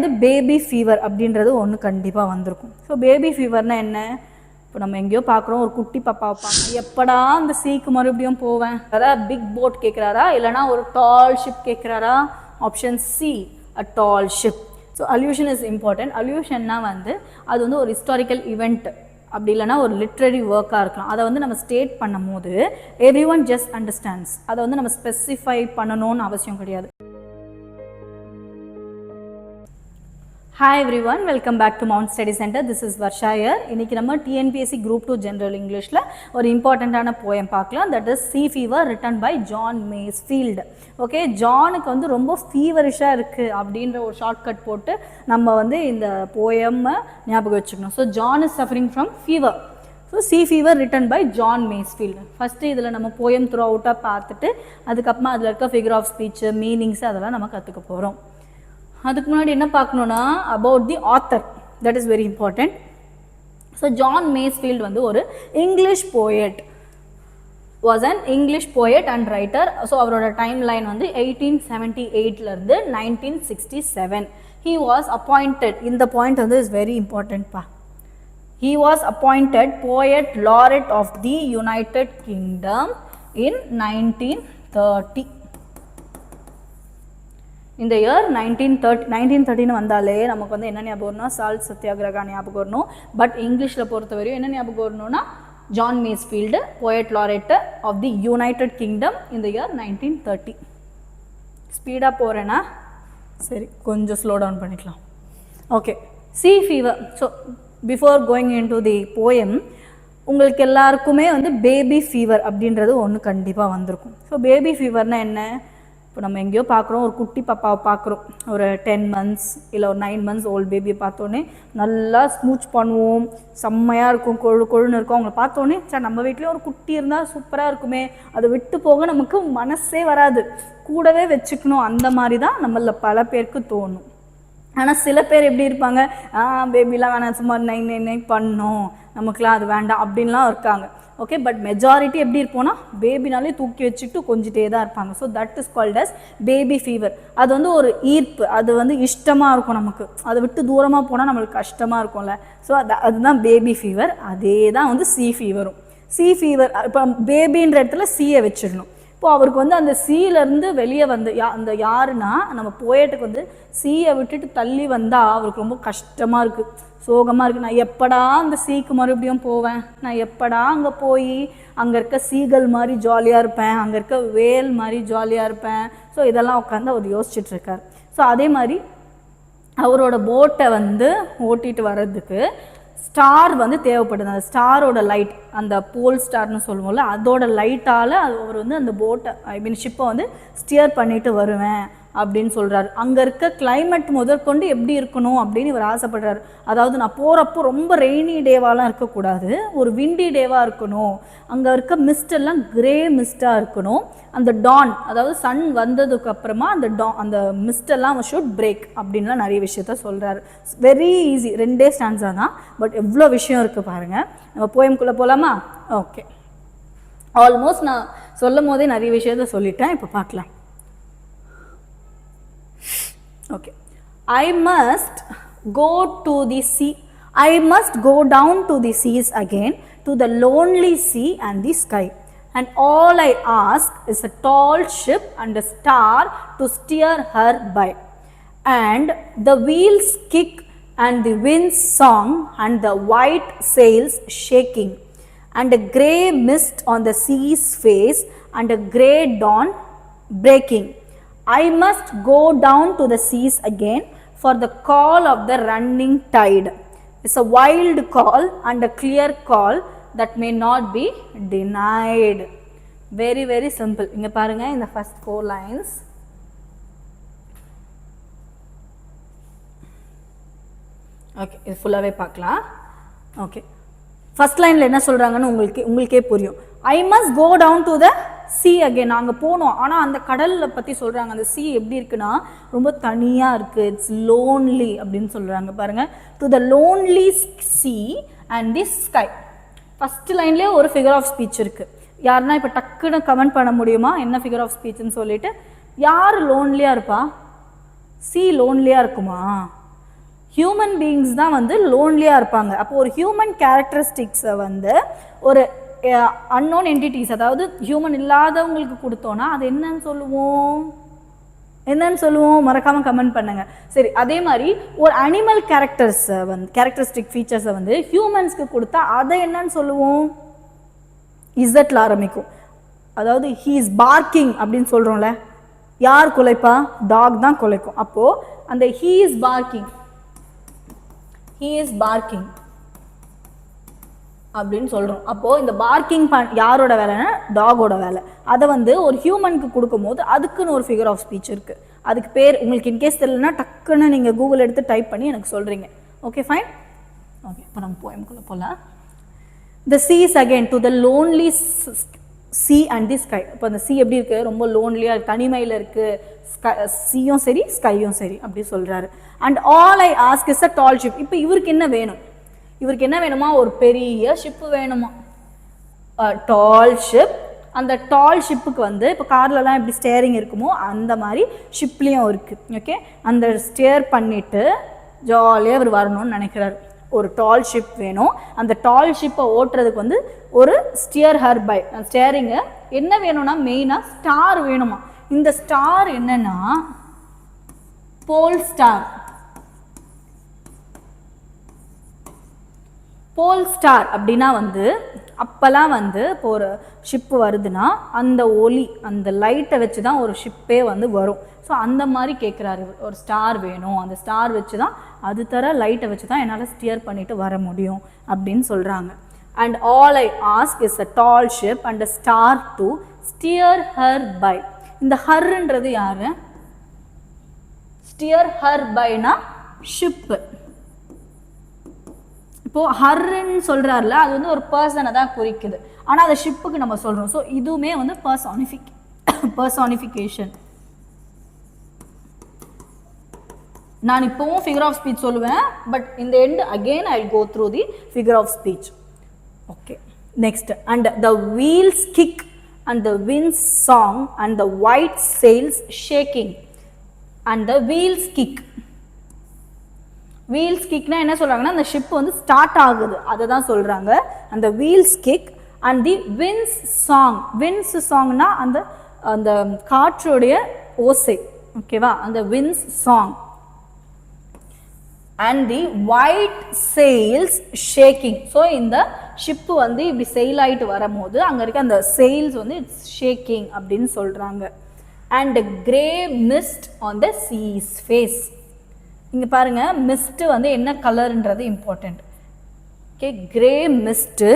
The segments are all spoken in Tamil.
வந்து பேபி ஃபீவர் அப்படின்றது ஒன்று கண்டிப்பாக வந்திருக்கும். ஸோ பேபி ஃபீவர்னா என்ன? இப்போ நம்ம எங்கேயோ பார்க்குறோம், ஒரு குட்டி பாப்பா பார்க்க, எப்படா அந்த சீக்கு மறுபடியும் போவேன், அதாவது பிக் போட் கேட்குறாரா இல்லைனா ஒரு டால் ஷிப் கேட்குறாரா? Option C, a tall ship. So allusion is important. அல்யூஷன்னா வந்து அது வந்து ஒரு ஹிஸ்டாரிக்கல் இவெண்ட் அப்படி இல்லைனா ஒரு லிட்ரரி ஒர்க்காக இருக்கலாம். அதை வந்து நம்ம ஸ்டேட் பண்ணும் போது எவ்ரி ஒன் ஜஸ்ட் அண்டர்ஸ்டாண்ட்ஸ். அதை வந்து நம்ம ஸ்பெசிஃபை பண்ணணும்னு அவசியம் கிடையாது. Hi everyone, welcome back to Mount Study Center. This is Varsha here. இன்னைக்கு நம்ம TNPSC Group 2 General Englishல ஒரு இம்பார்ட்டண்டான போயம் பார்க்கலாம். That is Sea Fever written by John Masefield. Okay, ஜானுக்கு வந்து ரொம்ப ஃபீவரிஷாக இருக்குது அப்படின்ற ஒரு ஷார்ட்கட் போட்டு நம்ம வந்து இந்த போயம்மை ஞாபகம் வச்சுக்கணும். So John is suffering from fever. So Sea Fever written by John Masefield. First இதில் நம்ம போயம் த்ரூ அவுட்டாக பார்த்துட்டு அதுக்கப்புறமா அதில் இருக்க ஃபிகர் ஆஃப் ஸ்பீச், மீனிங்ஸ் அதெல்லாம் நம்ம கற்றுக்க போகிறோம். அதுக்கு முன்னாடி என்ன பார்க்கணுன்னா about the author, that is very important. So John Masefield வந்து ஒரு English poet, was an English poet and writer. So அவரோட டைம் லைன் வந்து 1878லேருந்து 1967. ஹீ வாஸ் அப்பாயிண்டட், இந்த பாயிண்ட் வந்து இஸ் வெரி இம்பார்ட்டன்ட்பா. He was appointed poet laureate of the United Kingdom in 1930. இந்த இயர் 1930 வந்தாலே நமக்கு வந்து என்ன ஞாபகம் வரணும்? சால்ட் சத்தியாகிரகா ஞாபகம் வரணும். பட் இங்கிலீஷில் பொறுத்த வரையும் என்ன ஞாபகம் வரணும்னா John Masefield poet laureate of the United Kingdom இந்த இயர் 1930. ஸ்பீடாக போகிறேன்னா சரி, கொஞ்சம் ஸ்லோ டவுன் பண்ணிக்கலாம். Okay, Sea Fever. So before going into the poem, உங்களுக்கு எல்லாருக்குமே வந்து பேபி ஃபீவர் அப்படின்றது ஒன்று கண்டிப்பாக வந்திருக்கும். ஸோ பேபி ஃபீவர்னால் என்ன? இப்போ நம்ம எங்கேயோ பார்க்குறோம், ஒரு குட்டி பாப்பாவை பார்க்குறோம், ஒரு 10 months இல்லை ஒரு 9 months ஓல்டு பேபியை பார்த்தோன்னே நல்லா ஸ்மூச் பண்ணுவோம், செம்மையாக இருக்கும், கொழுன்னு இருக்கும். அவங்கள பார்த்தோன்னே சார் நம்ம வீட்லேயும் ஒரு குட்டி இருந்தால் சூப்பராக இருக்குமே, அதை விட்டு போக நமக்கு மனசே வராது, கூடவே வச்சுக்கணும், அந்த மாதிரி தான் நம்மள பல பேருக்கு தோணும். ஆனால் சில பேர் எப்படி இருப்பாங்க, பேபிலாம் வேணாம், சும்மா நை பண்ணோம், நமக்குலாம் அது வேண்டாம் அப்படின்லாம் இருக்காங்க. ஓகே, பட் மெஜாரிட்டி எப்படி இருப்போம்னா பேபினாலே தூக்கி வச்சுட்டு கொஞ்சிட்டே தான் இருப்பாங்க. So that is called as baby fever. அது வந்து ஒரு ஈர்ப்பு, அது வந்து இஷ்டமாக இருக்கும் நமக்கு, அதை விட்டு தூரமாக போனால் நம்மளுக்கு கஷ்டமாக இருக்கும்ல. ஸோ அதுதான் பேபி ஃபீவர். அதே தான் வந்து Sea Feverம். Sea Fever இப்போ பேபின்ற இடத்துல சீயை வச்சிடணும். இப்போது அவருக்கு வந்து அந்த சீலேருந்து வெளியே வந்து அந்த யாருன்னா நம்ம போயட்டுக்கு வந்து சீயை விட்டுட்டு தள்ளி வந்தால் அவருக்கு ரொம்ப கஷ்டமாக இருக்குது, சோகமாக இருக்குது. நான் எப்படா அந்த சீக்கு மறுபடியும் போவேன், நான் எப்படா அங்கே போய் அங்கே இருக்க சீகள் மாதிரி ஜாலியாக இருப்பேன், அங்கே இருக்க வேல் மாதிரி ஜாலியாக இருப்பேன். ஸோ இதெல்லாம் உட்காந்து அவர் யோசிச்சுட்ருக்கார். ஸோ அதே மாதிரி அவரோட போட்டை வந்து ஓட்டிகிட்டு வர்றதுக்கு ஸ்டார் வந்து தேவைப்படுது. அந்த ஸ்டாரோட லைட், அந்த போல் ஸ்டார்னு சொல்லுவோம்ல, அதோட லைட்டால் அவர் வந்து அந்த போட்டை ஷிப்பை வந்து ஸ்டியர் பண்ணிட்டு வருவேன் அப்படின்னு சொல்கிறாரு. அங்கே இருக்க கிளைமேட் முதற்கொண்டு எப்படி இருக்கணும் அப்படின்னு இவர் ஆசைப்படுறாரு. அதாவது நான் போகிறப்போ ரொம்ப ரெய்னி டேவாலாம் இருக்கக்கூடாது, ஒரு விண்டி டேவாக இருக்கணும், அங்கே இருக்க மிஸ்ட் எல்லாம் கிரே மிஸ்டாக இருக்கணும், அந்த டான் அதாவது சன் வந்ததுக்கு அப்புறமா அந்த மிஸ்டெல்லாம் ஷுட் பிரேக் அப்படின்லாம் நிறைய விஷயத்த சொல்கிறாரு. வெரி ஈஸி, 2 ஸ்டான்ஸா தான், பட் எவ்வளோ விஷயம் இருக்குது பாருங்கள். நம்ம போயம்குள்ளே போகலாமா? ஓகே, ஆல்மோஸ்ட் நான் சொல்லும் போதே நிறைய விஷயத்த சொல்லிட்டேன். இப்போ பார்க்கலாம். Okay, I must go to the sea. I must go down to the seas again, to the lonely sea and the sky. And all I ask is a tall ship and a star to steer her by. And the wheels kick and the winds song and the white sails shaking. And a grey mist on the sea's face and a grey dawn breaking. I must go down to the seas again for the call of the running tide. It's a wild call and a clear call that may not be denied. Very very simple. இங்க பாருங்க, இந்த first 4 lines. ஓகே, இது ஃபுல்லாகவே பார்க்கலாம். ஓகே, ஃபர்ஸ்ட் லைனில் என்ன சொல்கிறாங்கன்னு உங்களுக்கே புரியும். I must go down to the sea again, நாங்கள் போனோம். ஆனால் அந்த கடலில் பற்றி சொல்கிறாங்க, அந்த சி எப்படி இருக்குன்னா ரொம்ப தனியாக இருக்குது, இட்ஸ் லோன்லி அப்படின்னு சொல்கிறாங்க. பாருங்கள், to the lonely sea and the sky. First லைன்லேயே ஒரு ஃபிகர் ஆஃப் ஸ்பீச் இருக்குது. யாருன்னா இப்போ டக்குன்னு கமெண்ட் பண்ண முடியுமா என்ன ஃபிகர் ஆஃப் ஸ்பீச்சுன்னு சொல்லிட்டு? யார் லோன்லியாக இருப்பா? சி லோன்லியாக இருக்குமா? ஹியூமன் பீயிங்ஸ் தான் வந்து லோன்லியாக இருப்பாங்க. அப்போ ஒரு ஹியூமன் கேரக்டரிஸ்டிக்ஸை வந்து ஒரு அன்னோன் என்டிட்டிஸ், அதாவது ஹியூமன் இல்லாதவங்களுக்கு கொடுத்தோன்னா அது என்னன்னு சொல்லுவோம்? மறக்காமல் கமெண்ட் பண்ணுங்க. சரி, அதே மாதிரி ஒரு அனிமல் கேரக்டர்ஸை வந்து கேரக்டரிஸ்டிக் ஃபீச்சர்ஸை வந்து ஹியூமன்ஸ்க்கு கொடுத்தா அதை என்னன்னு சொல்லுவோம்? இசட்ல ஆரம்பிக்கும். அதாவது ஹீ இஸ் பார்க்கிங் அப்படின்னு சொல்கிறோம்ல, யார் குலைப்பா? டாக் தான் குலைக்கும். அப்போது அந்த ஹீ இஸ் பார்க்கிங் அப்படின்னு சொல்கிறோம். அப்போது இந்த பார்க்கிங் யாரோட வேலைன்னா டாகோட வேலை. அதை வந்து ஒரு ஹியூமனுக்கு கொடுக்கும்போது அதுக்குன்னு ஒரு ஃபிகர் ஆஃப் ஸ்பீச் இருக்குது. அதுக்கு பேர் உங்களுக்கு இன்கேஸ் தெரியலனா டக்குன்னு நீங்கள் கூகுள் எடுத்து டைப் பண்ணி எனக்கு சொல்கிறீங்க. Okay, fine. ஓகே, இப்போ நம்ம போயம்குள்ளே போகலாம். The sea is again to the lonely sea and the sky. இப்போ அந்த sea எப்படி இருக்குது? ரொம்ப லோன்லியாக இருக்குது, தனிமையில் இருக்குது. சீயும் சரி ஸ்கையும் சரி அப்படி சொல்கிறாரு. And all I ask is a tall ship. இப்போ இவருக்கு என்ன வேணும்? இவருக்கு என்ன வேணுமா? ஒரு பெரிய ஷிப்பு வேணுமா, டால் ஷிப். அந்த டால் ஷிப்புக்கு வந்து இப்போ கார்லலாம் எப்படி ஸ்டேரிங் இருக்குமோ அந்த மாதிரி ஷிப்லேயும் இருக்குது. ஓகே, அந்த ஸ்டேர் பண்ணிவிட்டு ஜாலியாக இவர் வரணும்னு நினைக்கிறாரு. ஒரு டால் ஷிப் வேணும். அந்த டால் ஷிப்பை ஓட்டுறதுக்கு வந்து ஒரு ஸ்டியர் ஹர் பை ஸ்டேரிங்கு என்ன வேணும்னா மெயினாக ஸ்டார் வேணுமா. இந்த ஸ்டார் என்னன்னா போல் ஸ்டார். போல் ஸ்டார் அப்படின்னா வந்து அப்போல்லாம் வந்து இப்போ ஒரு ஷிப்பு வருதுன்னா அந்த ஒளி, அந்த லைட்டை வச்சு தான் ஒரு ஷிப்பே வந்து வரும். ஸோ அந்த மாதிரி கேட்குறாரு, ஒரு ஸ்டார் வேணும், அந்த ஸ்டார் வச்சு தான், அது தர லைட்டை வச்சு தான் என்னால் ஸ்டியர் பண்ணிட்டு வர முடியும் அப்படின்னு சொல்கிறாங்க. And all I ask is a tall ship and a star to steer her by. இந்த ஹர்ன்றது யாரு? ஸ்டியர் ஹர் பைனா ஷிப்பு. இப்போது ஹர்ன்னு சொல்கிறாருல, அது வந்து ஒரு பர்சனை தான் குறிக்குது, ஆனால் அதை ஷிப்புக்கு நம்ம சொல்கிறோம். ஸோ இதுவுமே வந்து பர்சானிஃபிகேஷன். நான் இப்போவும் ஃபிகர் ஆஃப் ஸ்பீச் சொல்லுவேன், பட் இந்த end again I will go through the figure of speech. Okay, next. And the wheels kick and the wind's song and the white sails shaking. And the wheels kick. Wheels கிக்னா என்ன சொல்கிறாங்கன்னா அந்த ஷிப் வந்து ஸ்டார்ட் ஆகுது, அதை தான் சொல்கிறாங்க. அந்த wheels kick and the wind's song. Wind's சாங்னா அந்த அந்த காற்றுடைய ஓசை. ஓகேவா? அந்த wind's song. And the white sails shaking. So இந்த ஷிப்பு வந்து இப்படி செயில் ஆகிட்டு வரும்போது அங்கே இருக்க அந்த sails வந்து இட்ஸ் ஷேக்கிங் அப்படின்னு சொல்கிறாங்க. And grey mist on the sea's face. இங்கே பாருங்கள், மிஸ்ட்டு வந்து என்ன கலர்ன்றது important. Okay, grey mist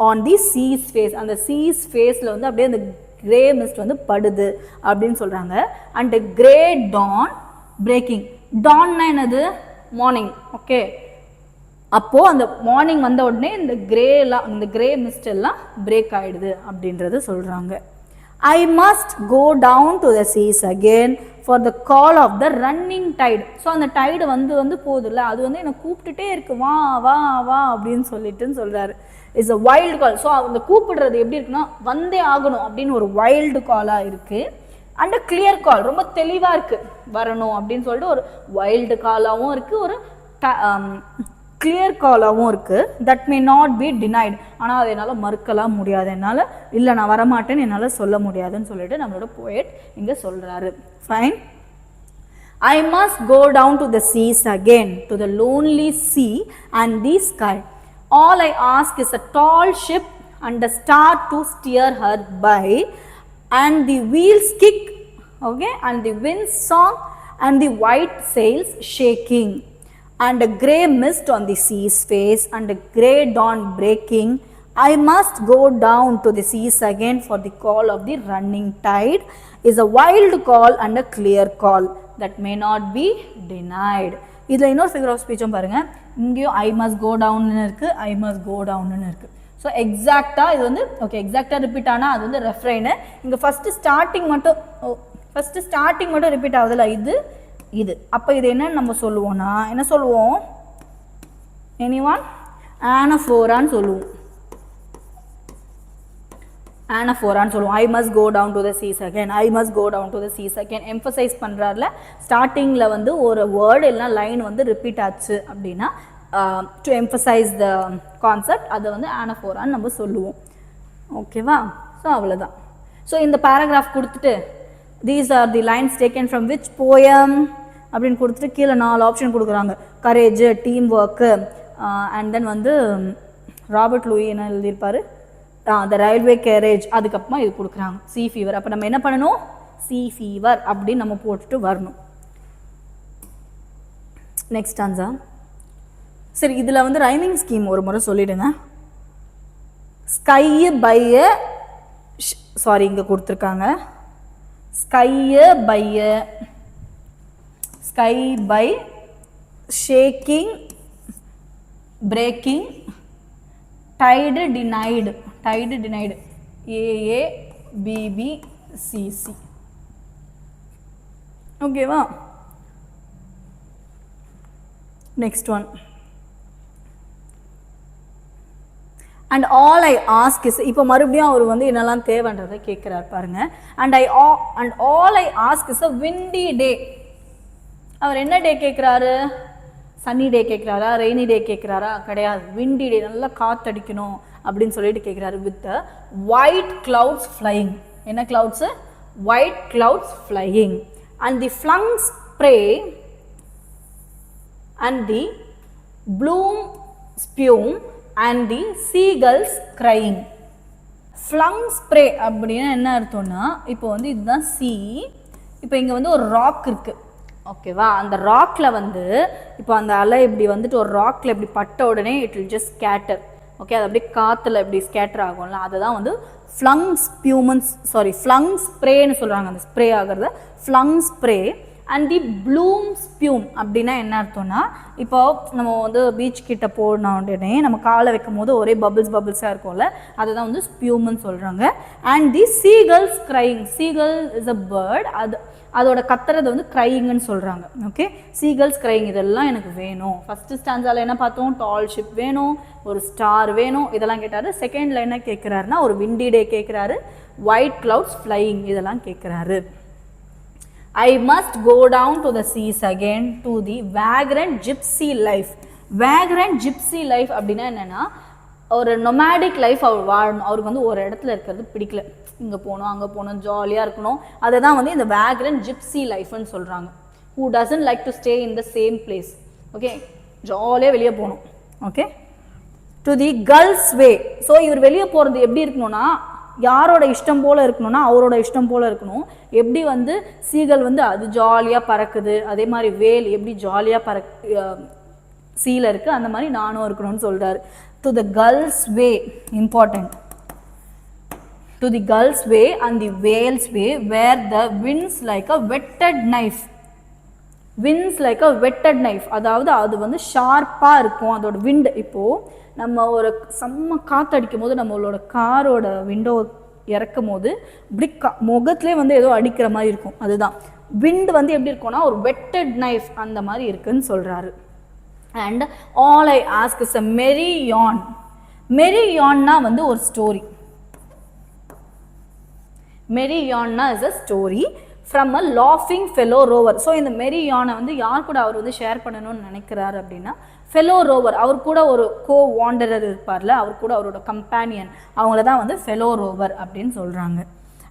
on the sea's face. அந்த சீஸ் ஃபேஸில் வந்து அப்படியே அந்த கிரே மிஸ்ட் வந்து படுது அப்படின்னு சொல்கிறாங்க. And grey dawn breaking. டான்னா என்னது? மார்னிங். ஓகே, அப்போது அந்த மார்னிங் வந்த உடனே இந்த கிரே மிஸ்ட் எல்லாம் பிரேக் ஆகிடுது அப்படின்றது சொல்கிறாங்க. I must go down to the seas again for the call of the running tide. So அந்த டைடு வந்து போகுதுல்ல, அது வந்து என்னை கூப்பிட்டுட்டே இருக்கு, வா வா வா அப்படின்னு சொல்லிட்டுன்னு சொல்கிறாரு. It's a wild call. So அந்த கூப்பிடுறது எப்படி இருக்குன்னா வந்தே ஆகணும் அப்படின்னு ஒரு வைல்டு காலாக இருக்குது. அண்ட் கிளியர் கால், ரொம்ப தெளிவாக இருக்குது வரணும் அப்படின்னு சொல்லிட்டு ஒரு வைல்டு காலாகவும் இருக்குது, ஒரு கிளியர் காலாகவும் இருக்குது. That may not be denied. ஆனால் அதை என்னால் மறுக்கலாம் முடியாது, என்னால் இல்லை நான் வரமாட்டேன்னு என்னால் சொல்ல முடியாதுன்னு சொல்லிட்டு நம்மளோட போயட் இங்கே சொல்கிறாரு. Fine. I must go down to the seas again, to the lonely sea and the sky. All I ask is a tall ship and a star to steer her by, and the wheels kick, okay, and the wind song and the white sails shaking, and a grey mist on the sea's face and a grey dawn breaking. I must go down to the seas again for the call of the running tide is a wild call and a clear call that may not be denied. இதில் இன்னொரு ஃபிகர் ஆஃப் ஸ்பீச்சும் பாருங்கள். இங்கேயும் ஐ மஸ்ட் கோ டவுன்னு இருக்குது, ஐ மஸ்ட் கோ டவுன்னு இருக்குது. ஸோ எக்ஸாக்டாக இது வந்து ஓகே எக்ஸாக்டாக ரிப்பீட் ஆனால் அது வந்து ரெஃப்ரைனு. இங்கே ஃபஸ்ட்டு ஸ்டார்டிங் மட்டும் ரிப்பீட் ஆகுதுல்ல, இது அப்போ இது என்னன்னு நம்ம சொல்லுவோம்னா என்ன சொல்லுவோம்? எனிவான் ஆனஃபோரான்னு சொல்லுவோம். anaphora சொல்லுவோம். I must go down to the seas again. I must go down to the seas again. emphasize பண்றாருல ஸ்டார்டிங்ல வந்து ஒரு வேர்ட் இல்ல லைன் வந்து ரிப்பீட் ஆச்சு அப்படினா to emphasize the concept அது வந்து anaphora நம்ம சொல்லுவோம். ஓகேவா? சோ அவ்வளவுதான். சோ இந்த paragraph கொடுத்துட்டு these are the lines taken from which poem அப்படினு கொடுத்துட்டு கீழ நாலு ஆப்ஷன் கொடுக்கறாங்க. courage, team work and then வந்து ராபர்ட் லூயி என்ன எழுதி இருப்பாரு? the railway carriage அதுக்கு அப்புறமா இது கொடுக்கறாங்க. sea fever. அப்ப நம்ம என்ன பண்ணனும்? sea fever அப்படி நம்ம போட்டுட்டு வரணும். next stanza. சரி இதுல வந்து ரைமிங் ஸ்கீம் ஒரு முறை சொல்லிடுங்க. sky by சாரி இங்க கொடுத்திருக்காங்க. sky by shaking breaking tide denied a b b c c ஓகேவா? next one. and all I ask is இப்போ மறுபடியும் அவர் வந்து என்னெல்லாம் தேவைன்றதை கேட்கிறார் பாருங்க. and all I ask is a windy day. அவர் என்ன டே கேட்குறாரு? சன்னி டே கேட்குறாரா, ரெய்னி டே கேட்குறாரா? கிடையாது, விண்டி டே, நல்லா காற்றடிக்கணும் அப்படின்னு சொல்லிட்டு கேட்குறாரு. With white clouds flying. என்ன clouds? White clouds flying. And the flung spray and the blown spume and the seagulls crying. Flung spray அப்படின்னா என்ன அர்த்தம்னா, இப்போ வந்து இதுதான் சி. இப்போ இங்கே வந்து ஒரு ராக் இருக்குது, ஓகேவா? அந்த ராக்ல வந்து இப்போ அந்த அலை இப்படி வந்துட்டு ஒரு ராக்ல இப்படி பட்ட உடனே it will just scatter. Okay, அது அப்படியே காற்றுல இப்படி ஸ்கேட்டர் ஆகும்ல, அதுதான் வந்து ஃப்ளங் ஸ்பியூமன்ஸ் ஃப்ளங் ஸ்ப்ரேன்னு சொல்கிறாங்க. அந்த ஸ்ப்ரே ஆகிறது ஃப்ளங் ஸ்ப்ரே. அண்ட் தி ப்ளூம் ஸ்பியூம் அப்படின்னா என்ன அர்த்தம்னா, இப்போ நம்ம வந்து பீச் கிட்ட போன உடனே நம்ம காலை வைக்கும் போது ஒரே பபிள்ஸாக இருக்கும்ல, அதுதான் வந்து ஸ்பியூம்னு சொல்கிறாங்க. And the seagulls crying. Seagull is a bird, அதோட கத்துறது வந்து கிரையிங்னு சொல்கிறாங்க. Okay, seagulls crying. இதெல்லாம் எனக்கு வேணும். ஃபஸ்ட்டு ஸ்டான்ஸால் என்ன பார்த்தோம்? டால் ஷிப் வேணும், ஒரு ஸ்டார் வேணும், இதெல்லாம் கேட்டார். செகண்டில் என்ன கேட்குறாருன்னா, ஒரு விண்டி டே கேட்குறாரு, ஒயிட் கிளவுட்ஸ் ஃப்ளையிங் இதெல்லாம் கேட்குறாரு. I must go down to the seas again to the vagrant gypsy life. Vagrant gypsy life அப்படின்னா என்னென்னா, ஒரு நொமேடிக் லைஃப் அவர் வாழணும். அவருக்கு வந்து ஒரு இடத்துல இருக்கிறது பிடிக்கல, இங்கே போகணும் அங்கே போகணும், ஜாலியாக இருக்கணும். அதை தான் வந்து இந்த வேக்ரண்ட் ஜிப்சி லைஃப்னு சொல்கிறாங்க. Who doesn't like to stay in the same place. Okay, ஜாலியாக வெளியே போகணும். Okay, to the girls way. So இவர் வெளியே போகிறது எப்படி இருக்கணும்னா, யாரோட இஷ்டம் போல் இருக்கணும்னா அவரோட இஷ்டம் போல் இருக்கணும். எப்படி வந்து சீகல் வந்து அது ஜாலியாக பறக்குது, அதே மாதிரி வேல் எப்படி ஜாலியாக சீல இருக்குது, அந்த மாதிரி நானும் இருக்கணும்னு சொல்கிறார். To the girls way, important. To the girl's way and the whale's way, where the winds like a whetted knife. Winds like a whetted knife. அதாவது அது வந்து ஷார்ப்பாக இருக்கும் அதோட விண்ட். இப்போது நம்ம ஒரு செம்ம காற்றடிக்கும் போது நம்மளோட காரோட விண்டோ இறக்கும் போது இப்படி முகத்துலேயே வந்து ஏதோ அடிக்கிற மாதிரி இருக்கும். அதுதான் விண்ட் வந்து எப்படி இருக்கும்னா ஒரு வெட்டட் நைஃப் அந்த மாதிரி இருக்குன்னு சொல்கிறாரு. And all I ask is a merry yarn. Merry யான்னா வந்து ஒரு ஸ்டோரி. மெரி யான்னா is a story from a லாஃபிங் ஃபெலோ ரோவர். ஸோ இந்த மெரி யானை வந்து யார் கூட அவர் வந்து ஷேர் பண்ணணும்னு நினைக்கிறாரு அப்படின்னா, ஃபெலோ ரோவர், அவர் கூட ஒரு கோ வாண்டரர் இருப்பார்ல, அவர் கூட அவரோட கம்பேனியன், அவங்கள தான் வந்து ஃபெலோ ரோவர் அப்படின்னு சொல்கிறாங்க.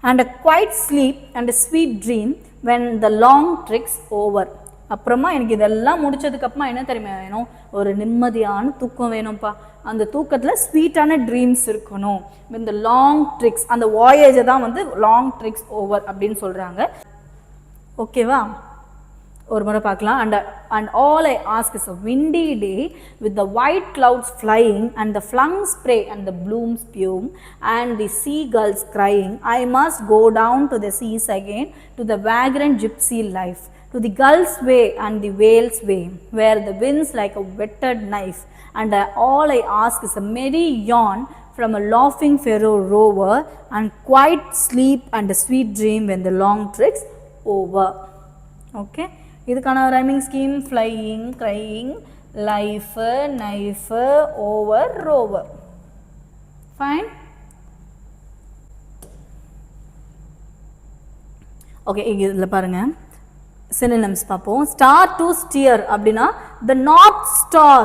And a quiet sleep and a sweet dream when the long trick's over. அப்புறமா எனக்கு இதெல்லாம் முடிச்சதுக்கப்புறமா என்ன தெரியுமா வேணும்? ஒரு நிம்மதியான தூக்கம் வேணும்ப்பா. அந்த தூக்கத்தில் ஸ்வீட்டான ட்ரீம்ஸ் இருக்கணும். இந்த லாங் ட்ரிக்ஸ், அந்த வாயேஜை தான் வந்து லாங் ட்ரிக்ஸ் ஓவர் அப்படின்னு சொல்கிறாங்க. ஓகேவா? ஒரு முறை பார்க்கலாம். And all I ask is a windy day with the white clouds flying and the flung spray and the blown spume and the seagulls crying. I must go down to the seas again to the vagrant gypsy life. To the gulf's way and the whale's way, where the winds like a whetted knife, and all I ask is a merry yawn from a laughing fellow rover, and quiet sleep and a sweet dream when the long trick's over. Okay, இதுக்கான rhyming scheme flying, crying, life, knife, over, rover. Fine. Okay இதில் பாருங்கள் synonyms பார்ப்போம். Star to steer அப்படின்னா the north star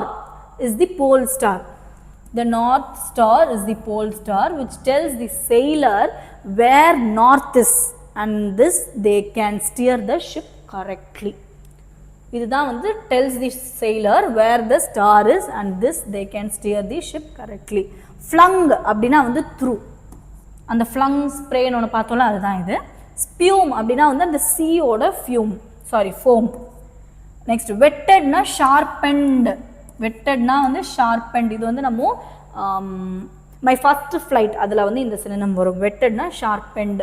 is the pole star. The north star is the pole star which tells the sailor where north is and this they can steer the ship correctly. இதுதான் வந்து tells the sailor where the star is and this they can steer the ship correctly. Flung அப்படின்னா வந்து through. அந்த flung spray ஒன்று பார்த்தோம்ல அதுதான் இது. Spume அப்படின்னா வந்து அந்த சீயோட foam. Next wetted na sharpened. Wetted na வந்து sharpened. இது வந்து நம்ம my first flight அதில் வந்து இந்த synonym வரும். Wetted na sharpened.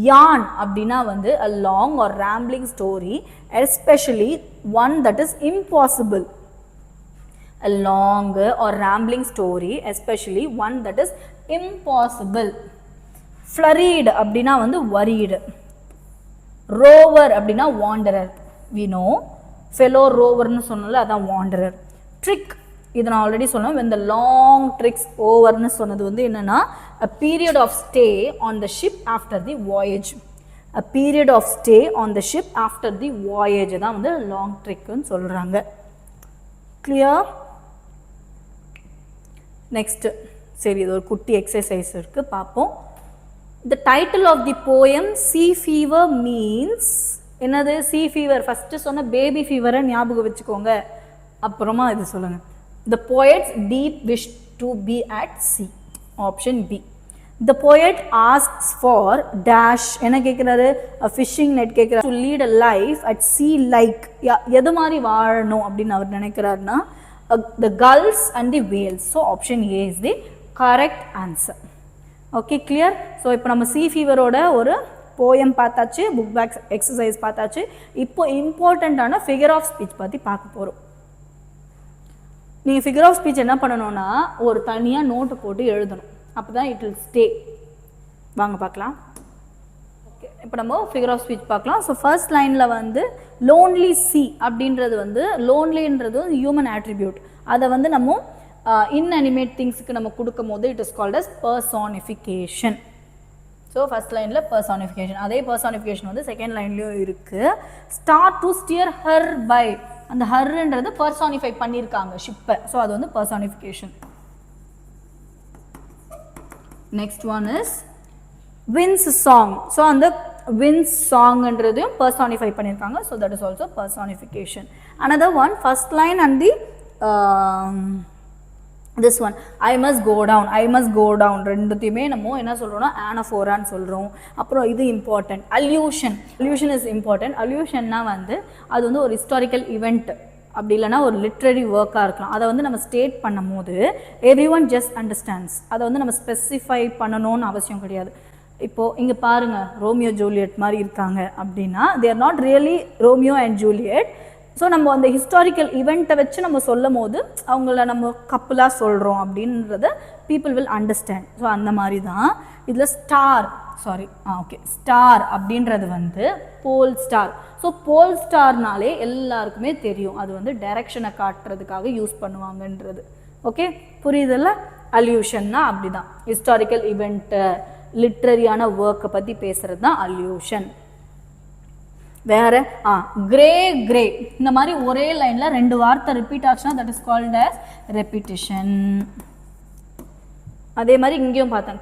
Yarn அப்படின்னா வந்து a long or rambling story, especially one that is impossible. A long or rambling story, especially one that is impossible. Flurried அப்படின்னா வந்து worried. Rover அப்படின்னா wanderer. We know fellow rover னு சொன்னல அதான் wanderer. Trick இது நான் ஆல்ரெடி சொன்னேன். when the long tricks over னு சொன்னது வந்து என்னன்னா a period of stay on the ship after the voyage. A period of stay on the ship after the voyage தான் வந்து long trick னு சொல்றாங்க. Clear? Next சரி இது ஒரு குட்டி எக்ஸசைஸ் இருக்கு பாப்போம். The title of the poem Sea Fever means என்னது sea fever first சொன்ன baby fever ஞாபகம் வச்சுக்கோங்க அப்புறமா இது சொல்லுங்க. The poet's deep wish to be at sea. Option B. The poet asks for dash என்ன கேக்குறாரு a fishing net கேக்குறாரு to lead a life at sea like எது மாதிரி வாழணும் அப்படினு அவர் நினைக்கிறாருன்னா the gulls and the whales. So option A is the correct answer. Okay, clear? So இப்போ நம்ம sea fever ஓட ஒரு poem பார்த்தாச்சு, book back exercise பார்த்தாச்சு. இப்போ இம்பார்ட்டன்ட்டான figure of speech பத்தி பார்க்க போறோம். நீங்க figure of speech என்ன பண்ணணும்னா ஒரு தனியா நோட் போட்டு எழுதணும். அப்பதான் it will stay. வாங்க பார்க்கலாம். ஓகே இப்போ நம்ம figure of speech பார்க்கலாம். So first lineல வந்து lonely sea அப்படின்றது வந்து lonelyன்றது human attribute. அத வந்து நம்ம inanimate things க்கு நம்ம கொடுக்கும்போது it is called as personification. So first lineல personification. அதே personification வந்து second lineலயும் இருக்கு. Start to steer her by. அந்த herன்றது personify பண்ணிருக்காங்க ship. So அது வந்து personification. Next one is wind's song. So அந்த wind's song ன்றதையும் personify பண்ணிருக்காங்க. So that is also personification. Another one first line and the this one I must go down ரெண்டுத்தையுமே நம்ம என்ன சொல்றோம்னா anaphora ன்னு சொல்றோம். அப்புறம் இது important allusion is important. allusionனா வந்து அது வந்து ஒரு historical event அப்படி இல்லனா ஒரு literary work-ஆ இருக்கலாம். அத வந்து நம்ம ஸ்டேட் பண்ணும்போது everyone just understands. அத வந்து நம்ம ஸ்பெசிஃபை பண்ணனும்னு அவசியம் கிடையாது. இப்போ இங்க பாருங்க ரோமியோ ஜூலியட் மாதிரி இருக்காங்க அப்படினா they are not really Romeo and Juliet. So நம்ம அந்த ஹிஸ்டாரிக்கல் இவெண்ட்டை வச்சு நம்ம சொல்லும் போது அவங்கள நம்ம கப்புலாக சொல்கிறோம் அப்படின்றத பீப்புள் வில் அண்டர்ஸ்டாண்ட். ஸோ அந்த மாதிரி தான் இதில் ஸ்டார் அப்படின்றது வந்து போல் ஸ்டார். ஸோ போல் ஸ்டார்னாலே எல்லாருக்குமே தெரியும் அது வந்து டைரக்ஷனை காட்டுறதுக்காக யூஸ் பண்ணுவாங்கன்றது. ஓகே புரியுதில்ல? அல்யூஷன்னா அப்படி தான் ஹிஸ்டாரிக்கல் இவெண்ட்டு லிட்ரரியான ஒர்க்கை பற்றி பேசுகிறது தான் அல்யூஷன். வேற கிரே இந்த மாதிரி ஒரே லைன்ல ரெண்டு வார்த்தை ரிப்பீட் ஆச்சுன்னா that is called as repetition. அதே மாதிரி இங்கேயும் பார்த்தேன்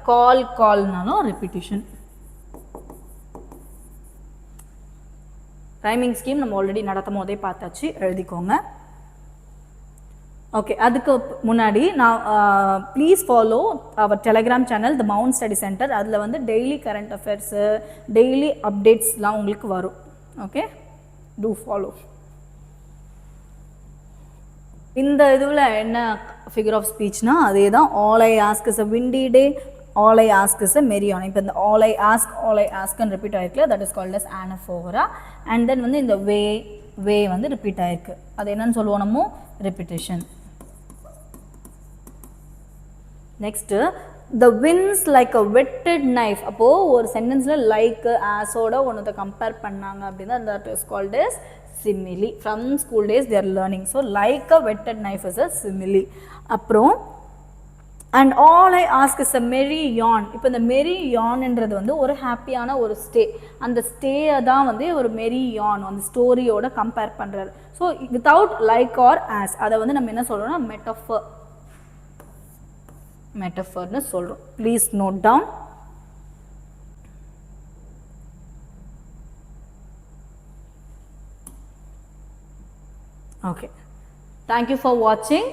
கால்னாலும் repetition. ரைமிங் ஸ்கீம் நம்ம ஆல்ரெடி நடத்தும் போதே பார்த்தாச்சு, எழுதிக்கோங்க. ஓகே அதுக்கு முன்னாடி நான் please follow our Telegram channel the Mount Study Centre. அதில் வந்து டெய்லி கரண்ட் அஃபேர்ஸு டெய்லி அப்டேட்ஸ்லாம் உங்களுக்கு வரும். Okay do follow. இந்த இதுல என்ன figure of speech னா அதேதான் all I ask is a windy day, all I ask is a merry on. இப்போ இந்த all I ask ன்னு ரிப்பீட் ஆயிருக்கு, that is called as anaphora. and then வந்து இந்த way வந்து ரிப்பீட் ஆயிருக்கு, அது என்னன்னு சொல்லுவோம் நம்ம repetition. next the winds like a whetted knife. அப்போ ஒரு சென்டென்ஸ்ல like as ஓட ஒன்னத கம்பேர் பண்ணாங்க அப்படினா that is called as simile. from school days they are learning. so like a whetted knife is a simile. அப்புறம் and all I ask is a merry யான். இப்போ இந்த மெரி யான்ன்றது வந்து ஒரு ஹாப்பியான ஒரு ஸ்டே, அந்த ஸ்டேயை தான் வந்து ஒரு மெரி யான் அந்த ஸ்டோரியோட கம்பேர் பண்ணுறாரு. So without like or as அதை வந்து நம்ம என்ன சொல்கிறோம்னா மெட்டஃபர்னு சொல்கிறோம். Please note down. Okay, thank you for வாட்சிங்.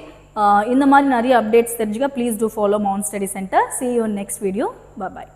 இந்த மாதிரி நிறைய அப்டேட்ஸ் தெரிஞ்சுக்க please do follow Mount Study Centre. See you in next video. Bye bye.